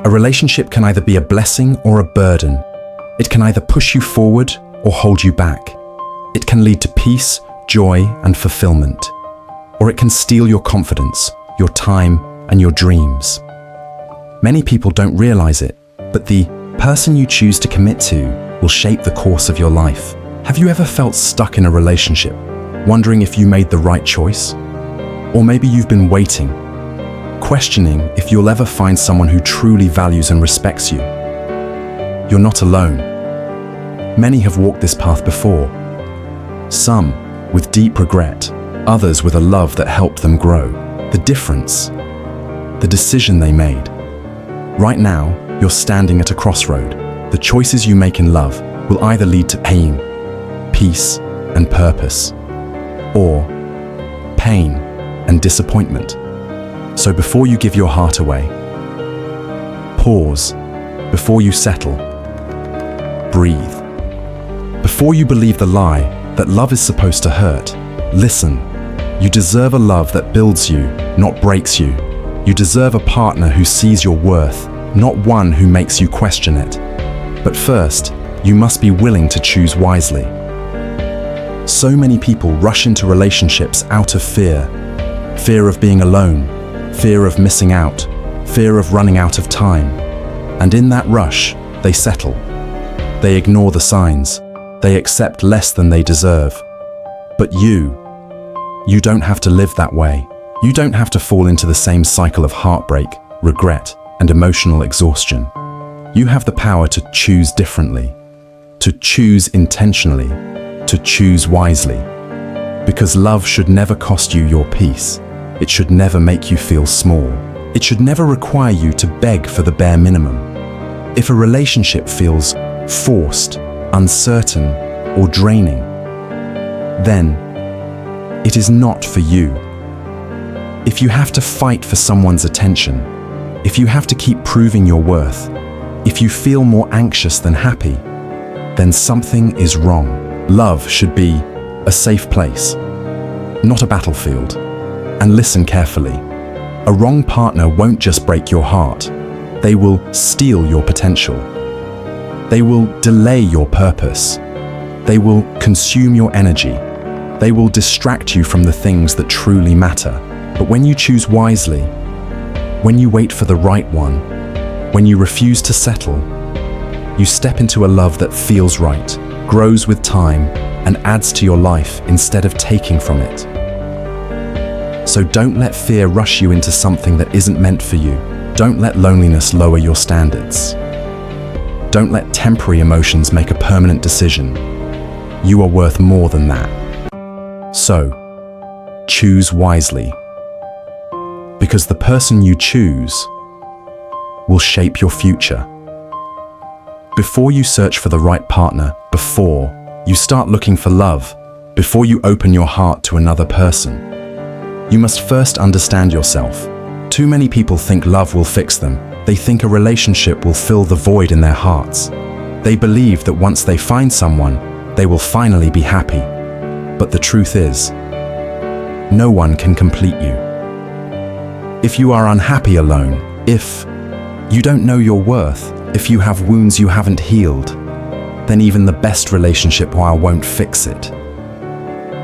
A relationship can either be a blessing or a burden. It can either push you forward or hold you back. It can lead to peace, joy, and fulfillment. Or it can steal your confidence, your time, and your dreams. Many people don't realize it, but the person you choose to commit to will shape the course of your life. Have you ever felt stuck in a relationship, wondering if you made the right choice? Or maybe you've been waiting, questioning if you'll ever find someone who truly values and respects you. You're not alone. Many have walked this path before. Some with deep regret, others with a love that helped them grow. The difference, the decision they made. Right now, you're standing at a crossroad. The choices you make in love will either lead to pain, peace, and purpose, or pain and disappointment. So before you give your heart away, pause. Before you settle, breathe. Before you believe the lie that love is supposed to hurt, listen. You deserve a love that builds you, not breaks you. You deserve a partner who sees your worth, not one who makes you question it. But first, you must be willing to choose wisely. So many people rush into relationships out of fear. Fear of being alone, fear of missing out, fear of running out of time. And in that rush, they settle. They ignore the signs. They accept less than they deserve. But you don't have to live that way. You don't have to fall into the same cycle of heartbreak, regret, and emotional exhaustion. You have the power to choose differently, to choose intentionally, to choose wisely. Because love should never cost you your peace. It should never make you feel small. It should never require you to beg for the bare minimum. If a relationship feels forced, uncertain, or draining, then it is not for you. If you have to fight for someone's attention, if you have to keep proving your worth, if you feel more anxious than happy, then something is wrong. Love should be a safe place, not a battlefield. And listen carefully. A wrong partner won't just break your heart. They will steal your potential. They will delay your purpose. They will consume your energy. They will distract you from the things that truly matter. But when you choose wisely, when you wait for the right one, when you refuse to settle, you step into a love that feels right, grows with time, and adds to your life instead of taking from it. So don't let fear rush you into something that isn't meant for you. Don't let loneliness lower your standards. Don't let temporary emotions make a permanent decision. You are worth more than that. So, choose wisely. Because the person you choose will shape your future. Before you search for the right partner, before you start looking for love, before you open your heart to another person, you must first understand yourself. Too many people think love will fix them. They think a relationship will fill the void in their hearts. They believe that once they find someone, they will finally be happy. But the truth is, no one can complete you. If you are unhappy alone, if you don't know your worth, if you have wounds you haven't healed, then even the best relationship won't fix it.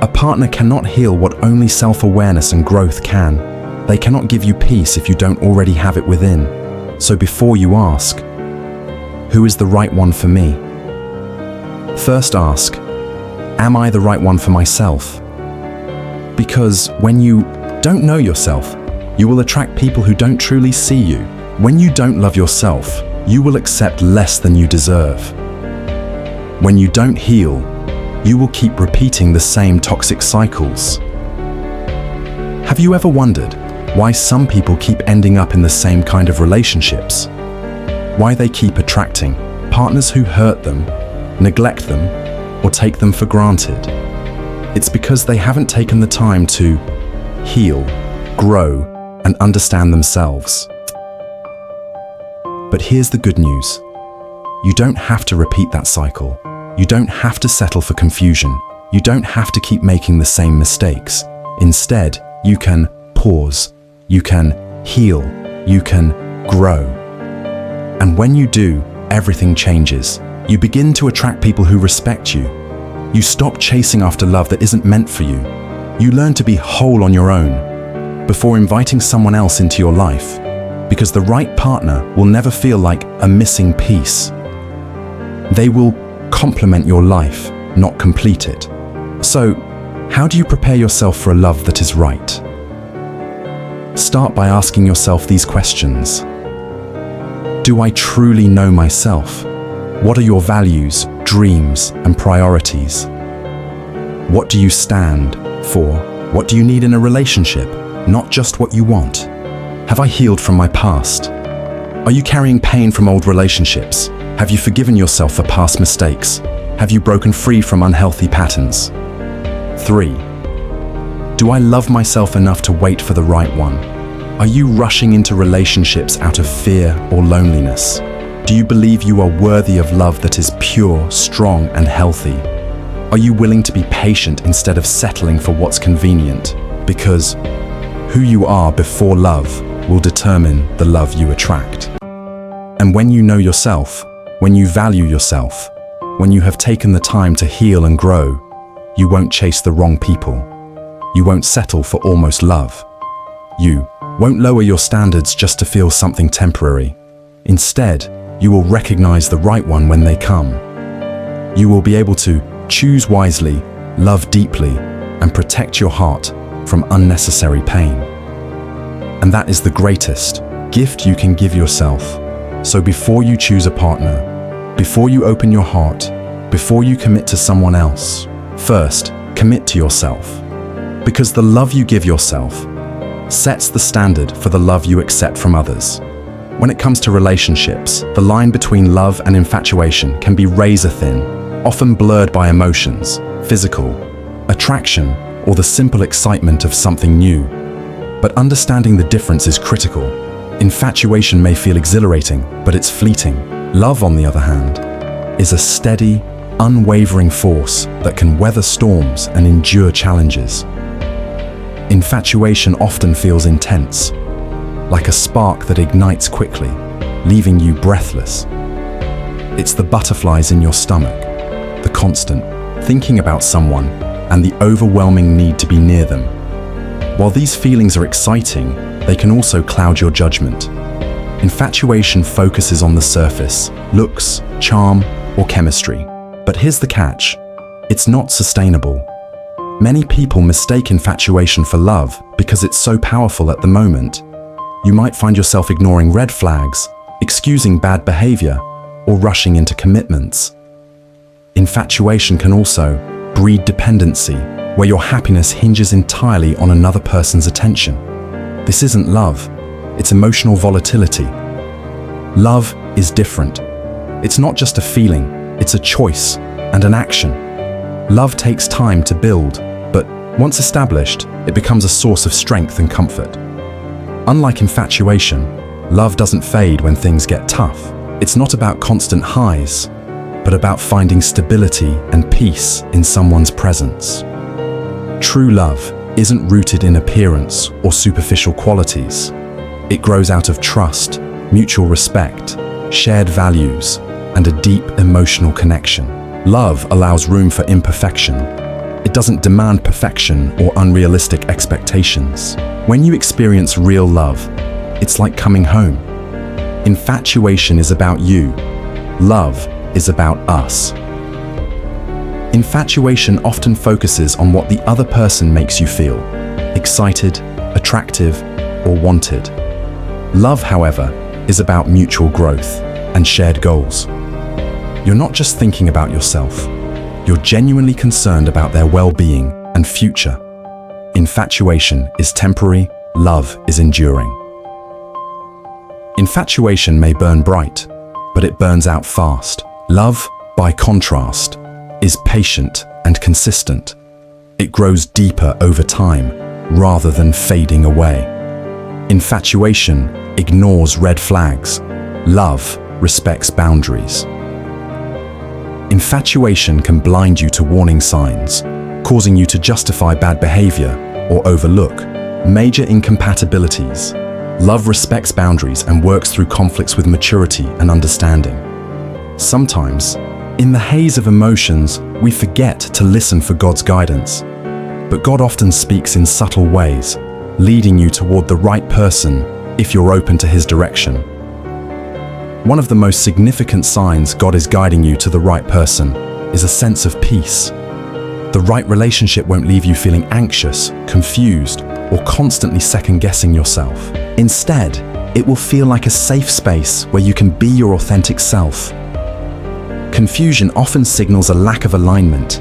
A partner cannot heal what only self-awareness and growth can. They cannot give you peace if you don't already have it within. So before you ask, who is the right one for me? First ask, am I the right one for myself? Because when you don't know yourself, you will attract people who don't truly see you. When you don't love yourself, you will accept less than you deserve. When you don't heal, you will keep repeating the same toxic cycles. Have you ever wondered why some people keep ending up in the same kind of relationships? Why they keep attracting partners who hurt them, neglect them, or take them for granted? It's because they haven't taken the time to heal, grow, and understand themselves. But here's the good news. You don't have to repeat that cycle. You don't have to settle for confusion. You don't have to keep making the same mistakes. Instead, you can pause. You can heal. You can grow. And when you do, everything changes. You begin to attract people who respect you. You stop chasing after love that isn't meant for you. You learn to be whole on your own before inviting someone else into your life, because the right partner will never feel like a missing piece. They will complement your life, not complete it. So, how do you prepare yourself for a love that is right? Start by asking yourself these questions. Do I truly know myself? What are your values, dreams, and priorities? What do you stand for? What do you need in a relationship, not just what you want? Have I healed from my past? Are you carrying pain from old relationships? Have you forgiven yourself for past mistakes? Have you broken free from unhealthy patterns? 3. Do I love myself enough to wait for the right one? Are you rushing into relationships out of fear or loneliness? Do you believe you are worthy of love that is pure, strong, and healthy? Are you willing to be patient instead of settling for what's convenient? Because who you are before love will determine the love you attract. And when you know yourself, when you value yourself, when you have taken the time to heal and grow, you won't chase the wrong people. You won't settle for almost love. You won't lower your standards just to feel something temporary. Instead, you will recognize the right one when they come. You will be able to choose wisely, love deeply, and protect your heart from unnecessary pain. And that is the greatest gift you can give yourself. So before you choose a partner, before you open your heart, before you commit to someone else, first, commit to yourself. Because the love you give yourself sets the standard for the love you accept from others. When it comes to relationships, the line between love and infatuation can be razor thin, often blurred by emotions, physical attraction, or the simple excitement of something new. But understanding the difference is critical. Infatuation may feel exhilarating, but it's fleeting. Love, on the other hand, is a steady, unwavering force that can weather storms and endure challenges. Infatuation often feels intense, like a spark that ignites quickly, leaving you breathless. It's the butterflies in your stomach, the constant thinking about someone, and the overwhelming need to be near them. While these feelings are exciting, they can also cloud your judgment. Infatuation focuses on the surface, looks, charm, or chemistry. But here's the catch: it's not sustainable. Many people mistake infatuation for love because it's so powerful at the moment. You might find yourself ignoring red flags, excusing bad behavior, or rushing into commitments. Infatuation can also breed dependency, where your happiness hinges entirely on another person's attention. This isn't love, it's emotional volatility. Love is different. It's not just a feeling, it's a choice and an action. Love takes time to build, but once established, it becomes a source of strength and comfort. Unlike infatuation, love doesn't fade when things get tough. It's not about constant highs, but about finding stability and peace in someone's presence. True love isn't rooted in appearance or superficial qualities. It grows out of trust, mutual respect, shared values, and a deep emotional connection. Love allows room for imperfection. It doesn't demand perfection or unrealistic expectations. When you experience real love, it's like coming home. Infatuation is about you. Love is about us. Infatuation often focuses on what the other person makes you feel: excited, attractive, or wanted. Love, however, is about mutual growth and shared goals. You're not just thinking about yourself, you're genuinely concerned about their well-being and future. Infatuation is temporary, love is enduring. Infatuation may burn bright, but it burns out fast. Love, by contrast, is patient and consistent. It grows deeper over time, rather than fading away. Infatuation ignores red flags. Love respects boundaries. Infatuation can blind you to warning signs, causing you to justify bad behavior or overlook major incompatibilities. Love respects boundaries and works through conflicts with maturity and understanding. Sometimes, in the haze of emotions, we forget to listen for God's guidance. But God often speaks in subtle ways, leading you toward the right person if you're open to His direction. One of the most significant signs God is guiding you to the right person is a sense of peace. The right relationship won't leave you feeling anxious, confused, or constantly second-guessing yourself. Instead, it will feel like a safe space where you can be your authentic self. Confusion often signals a lack of alignment.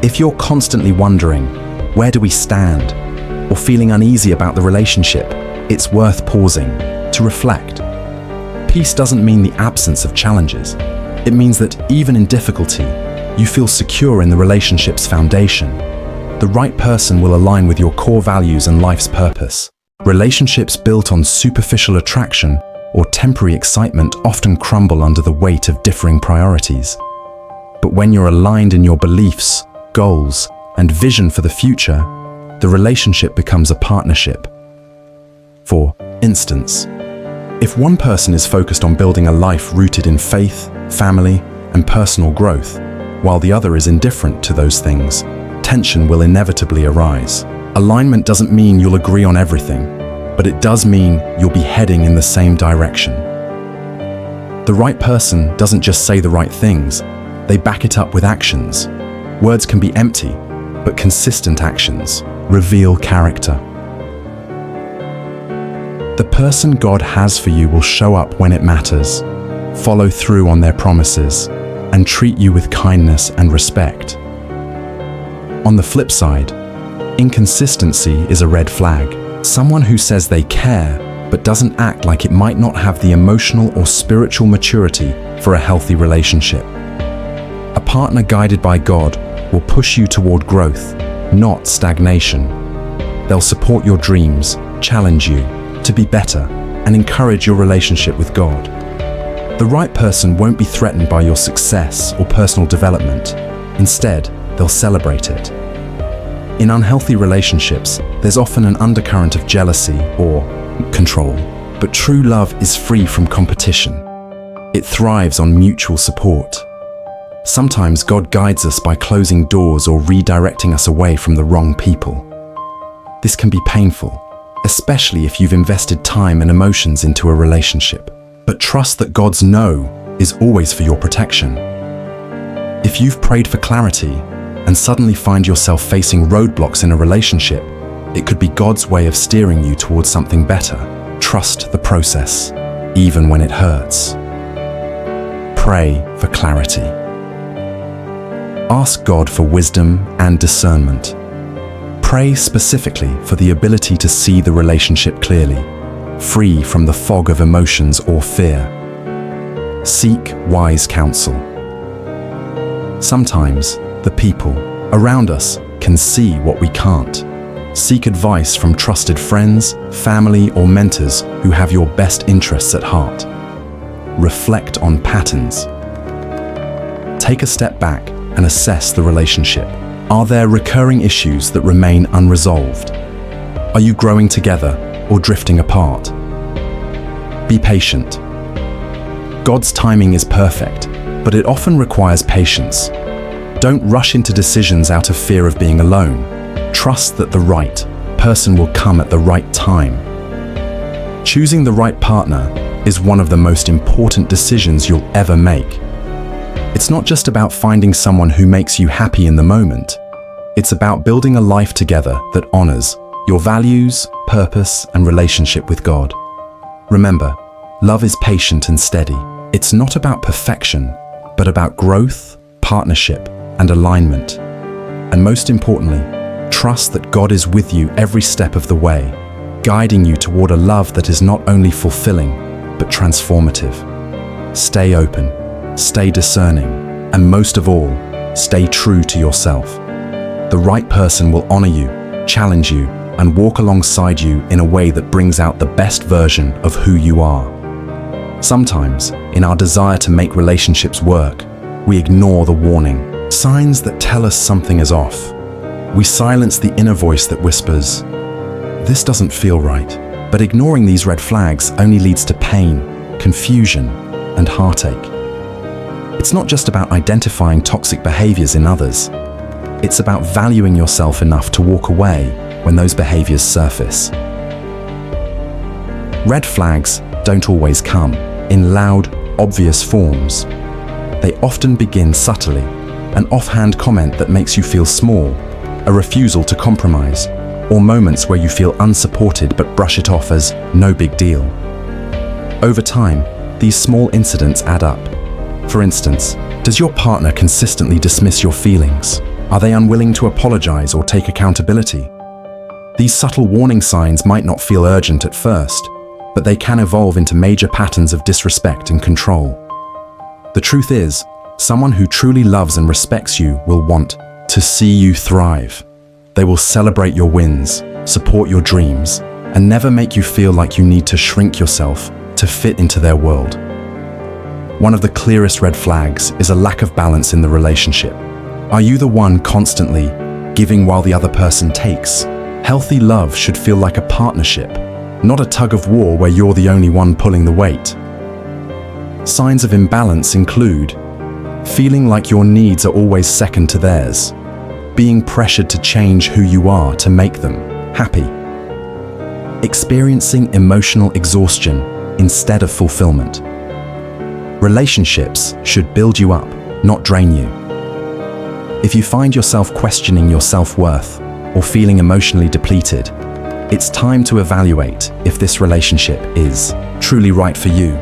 If you're constantly wondering, where do we stand, or feeling uneasy about the relationship, it's worth pausing to reflect. Peace doesn't mean the absence of challenges. It means that even in difficulty, you feel secure in the relationship's foundation. The right person will align with your core values and life's purpose. Relationships built on superficial attraction or temporary excitement often crumble under the weight of differing priorities. But when you're aligned in your beliefs, goals, and vision for the future, the relationship becomes a partnership. For instance, if one person is focused on building a life rooted in faith, family, and personal growth, while the other is indifferent to those things, tension will inevitably arise. Alignment doesn't mean you'll agree on everything, but it does mean you'll be heading in the same direction. The right person doesn't just say the right things, they back it up with actions. Words can be empty, but consistent actions reveal character. The person God has for you will show up when it matters, follow through on their promises, and treat you with kindness and respect. On the flip side, inconsistency is a red flag. Someone who says they care, but doesn't act like it might not have the emotional or spiritual maturity for a healthy relationship. A partner guided by God will push you toward growth, not stagnation. They'll support your dreams, challenge you to be better, and encourage your relationship with God. The right person won't be threatened by your success or personal development. Instead, they'll celebrate it. In unhealthy relationships, there's often an undercurrent of jealousy or control, but true love is free from competition. It thrives on mutual support. Sometimes God guides us by closing doors or redirecting us away from the wrong people. This can be painful, especially if you've invested time and emotions into a relationship. But trust that God's no is always for your protection. If you've prayed for clarity and suddenly find yourself facing roadblocks in a relationship, it could be God's way of steering you towards something better. Trust the process, even when it hurts. Pray for clarity. Ask God for wisdom and discernment. Pray specifically for the ability to see the relationship clearly, free from the fog of emotions or fear. Seek wise counsel. Sometimes, the people around us can see what we can't. Seek advice from trusted friends, family, or mentors who have your best interests at heart. Reflect on patterns. Take a step back and assess the relationship. Are there recurring issues that remain unresolved? Are you growing together or drifting apart? Be patient. God's timing is perfect, but it often requires patience. Don't rush into decisions out of fear of being alone. Trust that the right person will come at the right time. Choosing the right partner is one of the most important decisions you'll ever make. It's not just about finding someone who makes you happy in the moment. It's about building a life together that honors your values, purpose, and relationship with God. Remember, love is patient and steady. It's not about perfection, but about growth, partnership, and alignment. And most importantly, trust that God is with you every step of the way, guiding you toward a love that is not only fulfilling, but transformative. Stay open, stay discerning, and most of all, stay true to yourself. The right person will honor you, challenge you, and walk alongside you in a way that brings out the best version of who you are. Sometimes, in our desire to make relationships work, we ignore the warning signs that tell us something is off. We silence the inner voice that whispers, "This doesn't feel right." But ignoring these red flags only leads to pain, confusion, and heartache. It's not just about identifying toxic behaviors in others. It's about valuing yourself enough to walk away when those behaviors surface. Red flags don't always come in loud, obvious forms. They often begin subtly, an offhand comment that makes you feel small, a refusal to compromise, or moments where you feel unsupported but brush it off as no big deal. Over time, these small incidents add up. For instance, does your partner consistently dismiss your feelings? Are they unwilling to apologize or take accountability? These subtle warning signs might not feel urgent at first, but they can evolve into major patterns of disrespect and control. The truth is, someone who truly loves and respects you will want to see you thrive. They will celebrate your wins, support your dreams, and never make you feel like you need to shrink yourself to fit into their world. One of the clearest red flags is a lack of balance in the relationship. Are you the one constantly giving while the other person takes? Healthy love should feel like a partnership, not a tug of war where you're the only one pulling the weight. Signs of imbalance include feeling like your needs are always second to theirs, being pressured to change who you are to make them happy, experiencing emotional exhaustion instead of fulfillment. Relationships should build you up, not drain you. If you find yourself questioning your self-worth or feeling emotionally depleted, it's time to evaluate if this relationship is truly right for you.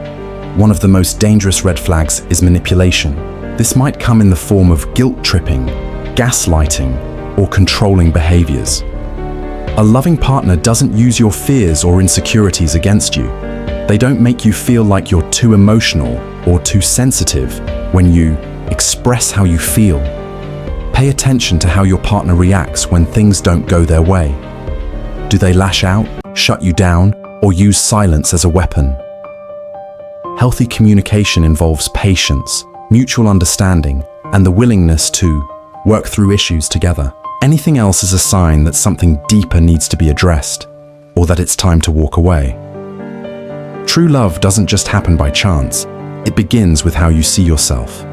One of the most dangerous red flags is manipulation. This might come in the form of guilt-tripping, gaslighting, or controlling behaviors. A loving partner doesn't use your fears or insecurities against you. They don't make you feel like you're too emotional or too sensitive when you express how you feel. Pay attention to how your partner reacts when things don't go their way. Do they lash out, shut you down, or use silence as a weapon? Healthy communication involves patience, mutual understanding, and the willingness to work through issues together. Anything else is a sign that something deeper needs to be addressed, or that it's time to walk away. True love doesn't just happen by chance. It begins with how you see yourself.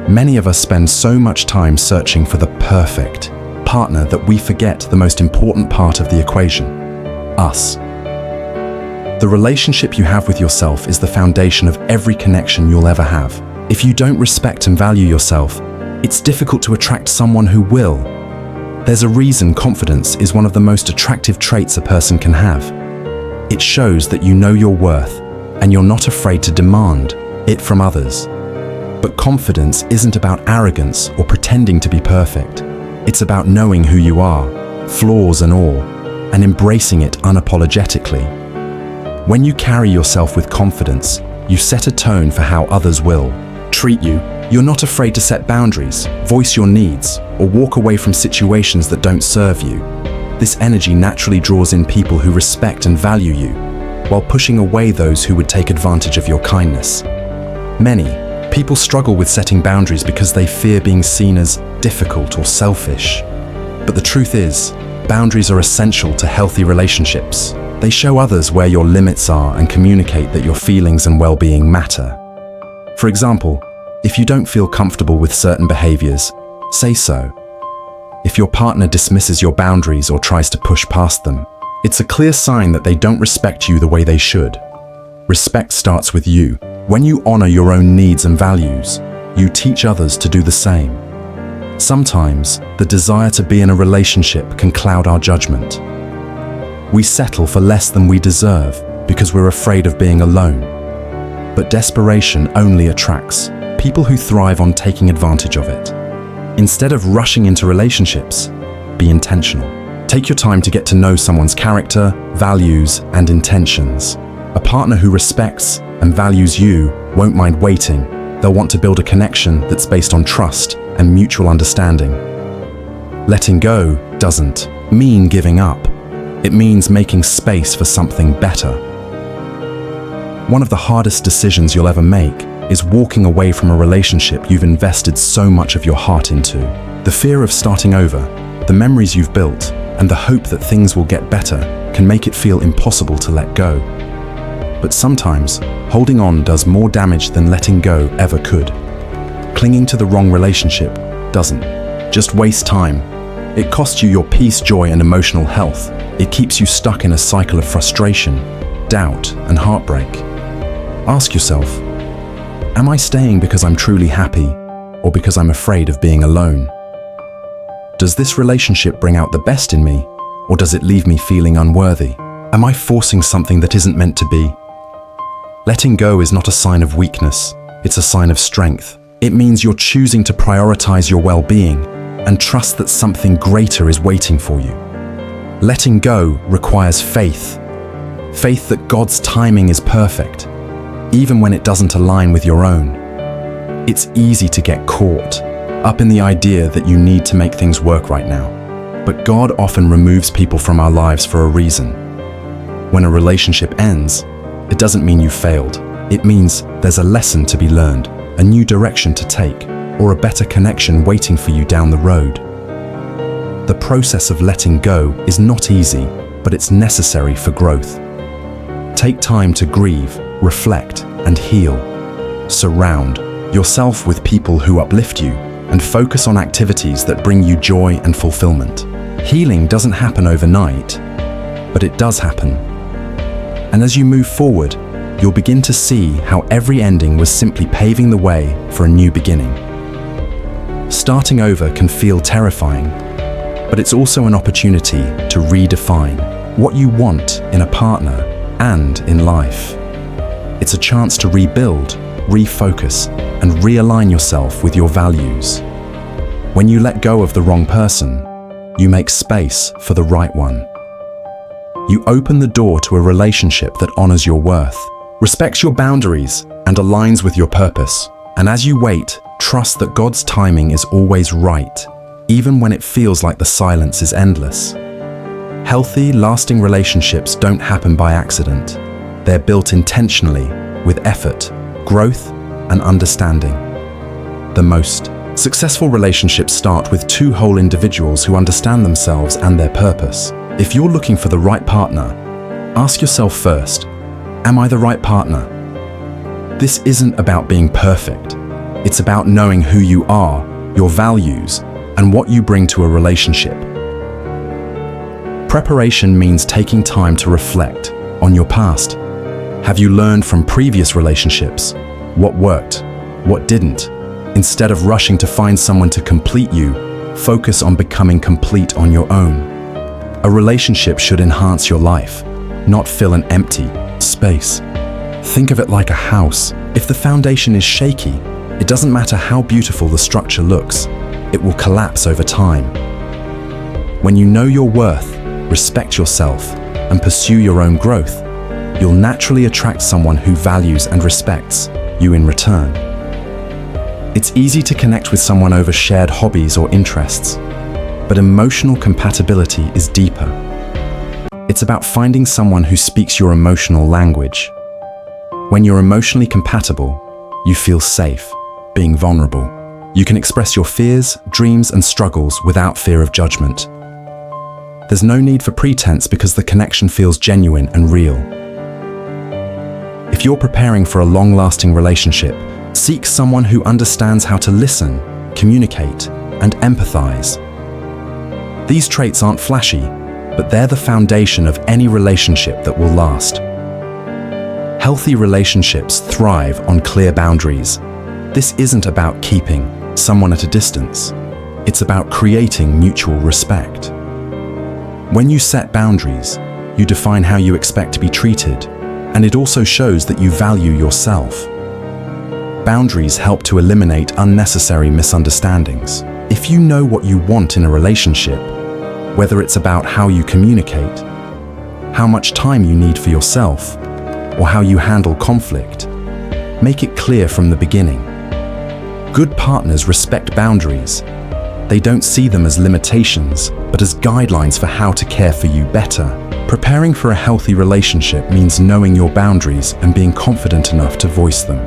Many of us spend so much time searching for the perfect partner that we forget the most important part of the equation: us. The relationship you have with yourself is the foundation of every connection you'll ever have. If you don't respect and value yourself, it's difficult to attract someone who will. There's a reason confidence is one of the most attractive traits a person can have. It shows that you know your worth and you're not afraid to demand it from others. But confidence isn't about arrogance or pretending to be perfect. It's about knowing who you are, flaws and all, and embracing it unapologetically. When you carry yourself with confidence, you set a tone for how others will treat you. You're not afraid to set boundaries, voice your needs, or walk away from situations that don't serve you. This energy naturally draws in people who respect and value you, while pushing away those who would take advantage of your kindness. Many people struggle with setting boundaries because they fear being seen as difficult or selfish. But the truth is, boundaries are essential to healthy relationships. They show others where your limits are and communicate that your feelings and well-being matter. For example, if you don't feel comfortable with certain behaviors, say so. If your partner dismisses your boundaries or tries to push past them, it's a clear sign that they don't respect you the way they should. Respect starts with you. When you honor your own needs and values, you teach others to do the same. Sometimes, the desire to be in a relationship can cloud our judgment. We settle for less than we deserve because we're afraid of being alone. But desperation only attracts people who thrive on taking advantage of it. Instead of rushing into relationships, be intentional. Take your time to get to know someone's character, values, and intentions. A partner who respects and values you won't mind waiting. They'll want to build a connection that's based on trust and mutual understanding. Letting go doesn't mean giving up. It means making space for something better. One of the hardest decisions you'll ever make is walking away from a relationship you've invested so much of your heart into. The fear of starting over, the memories you've built, and the hope that things will get better can make it feel impossible to let go. But sometimes, holding on does more damage than letting go ever could. Clinging to the wrong relationship doesn't just waste time. It costs you your peace, joy, and emotional health. It keeps you stuck in a cycle of frustration, doubt, and heartbreak. Ask yourself, am I staying because I'm truly happy, or because I'm afraid of being alone? Does this relationship bring out the best in me, or does it leave me feeling unworthy? Am I forcing something that isn't meant to be? Letting go is not a sign of weakness, it's a sign of strength. It means you're choosing to prioritize your well-being and trust that something greater is waiting for you. Letting go requires faith. Faith that God's timing is perfect, even when it doesn't align with your own. It's easy to get caught up in the idea that you need to make things work right now. But God often removes people from our lives for a reason. When a relationship ends, it doesn't mean you failed. It means there's a lesson to be learned, a new direction to take, or a better connection waiting for you down the road. The process of letting go is not easy, but it's necessary for growth. Take time to grieve, reflect, and heal. Surround yourself with people who uplift you, and focus on activities that bring you joy and fulfillment. Healing doesn't happen overnight, but it does happen. And as you move forward, you'll begin to see how every ending was simply paving the way for a new beginning. Starting over can feel terrifying, but it's also an opportunity to redefine what you want in a partner and in life. It's a chance to rebuild, refocus, and realign yourself with your values. When you let go of the wrong person, you make space for the right one. You open the door to a relationship that honors your worth, respects your boundaries, and aligns with your purpose. And as you wait, trust that God's timing is always right, even when it feels like the silence is endless. Healthy, lasting relationships don't happen by accident. They're built intentionally, with effort, growth, and understanding. The most successful relationships start with two whole individuals who understand themselves and their purpose. If you're looking for the right partner, ask yourself first, am I the right partner? This isn't about being perfect. It's about knowing who you are, your values, and what you bring to a relationship. Preparation means taking time to reflect on your past. Have you learned from previous relationships? What worked? What didn't? Instead of rushing to find someone to complete you, focus on becoming complete on your own. A relationship should enhance your life, not fill an empty space. Think of it like a house. If the foundation is shaky, it doesn't matter how beautiful the structure looks, it will collapse over time. When you know your worth, respect yourself, and pursue your own growth, you'll naturally attract someone who values and respects you in return. It's easy to connect with someone over shared hobbies or interests, but emotional compatibility is deeper. It's about finding someone who speaks your emotional language. When you're emotionally compatible, you feel safe, being vulnerable. You can express your fears, dreams, and struggles without fear of judgment. There's no need for pretense because the connection feels genuine and real. If you're preparing for a long-lasting relationship, seek someone who understands how to listen, communicate, and empathize. These traits aren't flashy, but they're the foundation of any relationship that will last. Healthy relationships thrive on clear boundaries. This isn't about keeping someone at a distance. It's about creating mutual respect. When you set boundaries, you define how you expect to be treated, and it also shows that you value yourself. Boundaries help to eliminate unnecessary misunderstandings. If you know what you want in a relationship, whether it's about how you communicate, how much time you need for yourself, or how you handle conflict, make it clear from the beginning. Good partners respect boundaries. They don't see them as limitations, but as guidelines for how to care for you better. Preparing for a healthy relationship means knowing your boundaries and being confident enough to voice them.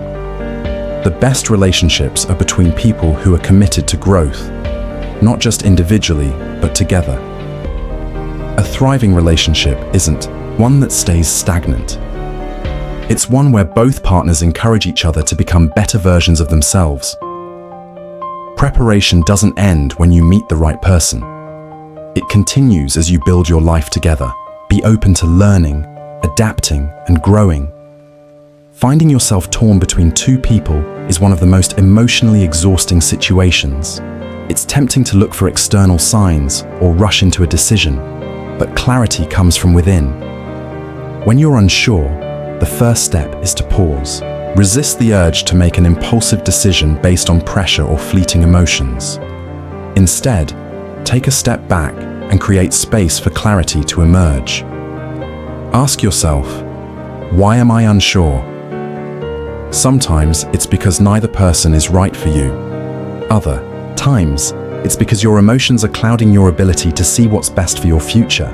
The best relationships are between people who are committed to growth, not just individually, but together. A thriving relationship isn't one that stays stagnant. It's one where both partners encourage each other to become better versions of themselves. Preparation doesn't end when you meet the right person. It continues as you build your life together. Be open to learning, adapting, and growing. Finding yourself torn between two people is one of the most emotionally exhausting situations. It's tempting to look for external signs or rush into a decision, but clarity comes from within. When you're unsure, the first step is to pause. Resist the urge to make an impulsive decision based on pressure or fleeting emotions. Instead, take a step back and create space for clarity to emerge. Ask yourself, why am I unsure? Sometimes it's because neither person is right for you. Other times, it's because your emotions are clouding your ability to see what's best for your future.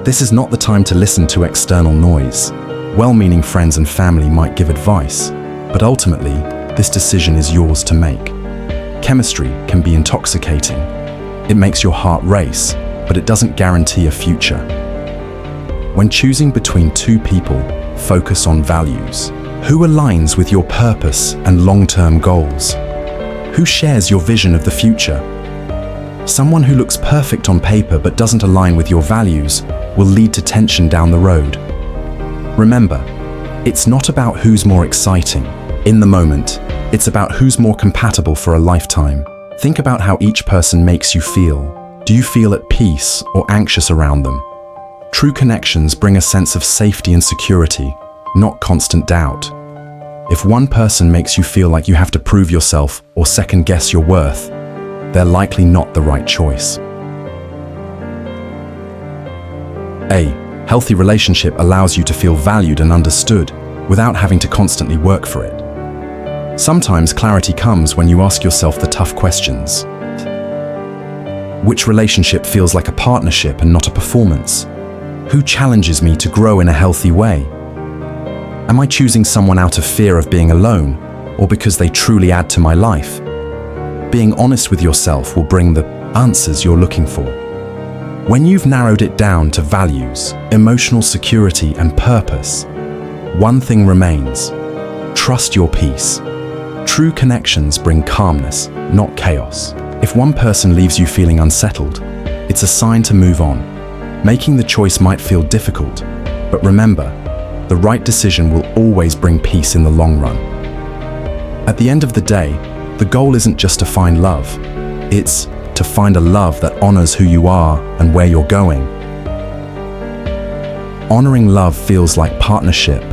This is not the time to listen to external noise. Well-meaning friends and family might give advice, but ultimately, this decision is yours to make. Chemistry can be intoxicating. It makes your heart race, but it doesn't guarantee a future. When choosing between two people, focus on values. Who aligns with your purpose and long-term goals? Who shares your vision of the future? Someone who looks perfect on paper but doesn't align with your values will lead to tension down the road. Remember, it's not about who's more exciting. In the moment, it's about who's more compatible for a lifetime. Think about how each person makes you feel. Do you feel at peace or anxious around them? True connections bring a sense of safety and security, not constant doubt. If one person makes you feel like you have to prove yourself or second-guess your worth, they're likely not the right choice. A healthy relationship allows you to feel valued and understood without having to constantly work for it. Sometimes clarity comes when you ask yourself the tough questions. Which relationship feels like a partnership and not a performance? Who challenges me to grow in a healthy way? Am I choosing someone out of fear of being alone, or because they truly add to my life? Being honest with yourself will bring the answers you're looking for. When you've narrowed it down to values, emotional security, and purpose, one thing remains: trust your peace. True connections bring calmness, not chaos. If one person leaves you feeling unsettled, it's a sign to move on. Making the choice might feel difficult, but remember, the right decision will always bring peace in the long run. At the end of the day, the goal isn't just to find love. It's to find a love that honors who you are and where you're going. Honoring love feels like partnership,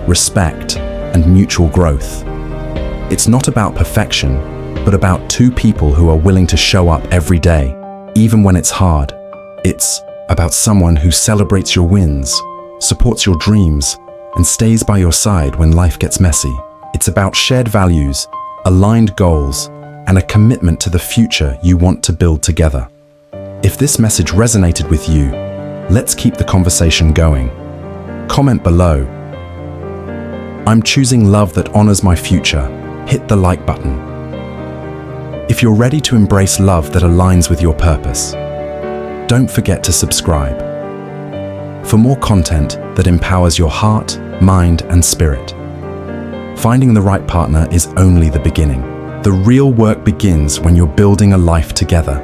respect, and mutual growth. It's not about perfection, but about two people who are willing to show up every day, even when it's hard. It's about someone who celebrates your wins, supports your dreams, and stays by your side when life gets messy. It's about shared values, aligned goals, and a commitment to the future you want to build together. If this message resonated with you, let's keep the conversation going. Comment below. I'm choosing love that honors my future. Hit the like button. If you're ready to embrace love that aligns with your purpose, don't forget to subscribe for more content that empowers your heart, mind, and spirit. Finding the right partner is only the beginning. The real work begins when you're building a life together.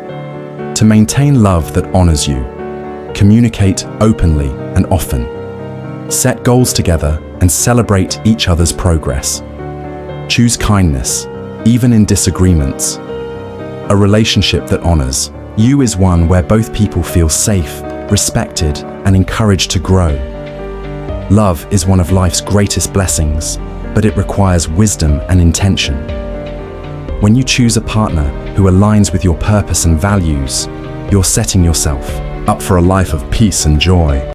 To maintain love that honors you, communicate openly and often. Set goals together and celebrate each other's progress. Choose kindness, even in disagreements. A relationship that honors you is one where both people feel safe, respected, and encouraged to grow. Love is one of life's greatest blessings, but it requires wisdom and intention. When you choose a partner who aligns with your purpose and values, you're setting yourself up for a life of peace and joy.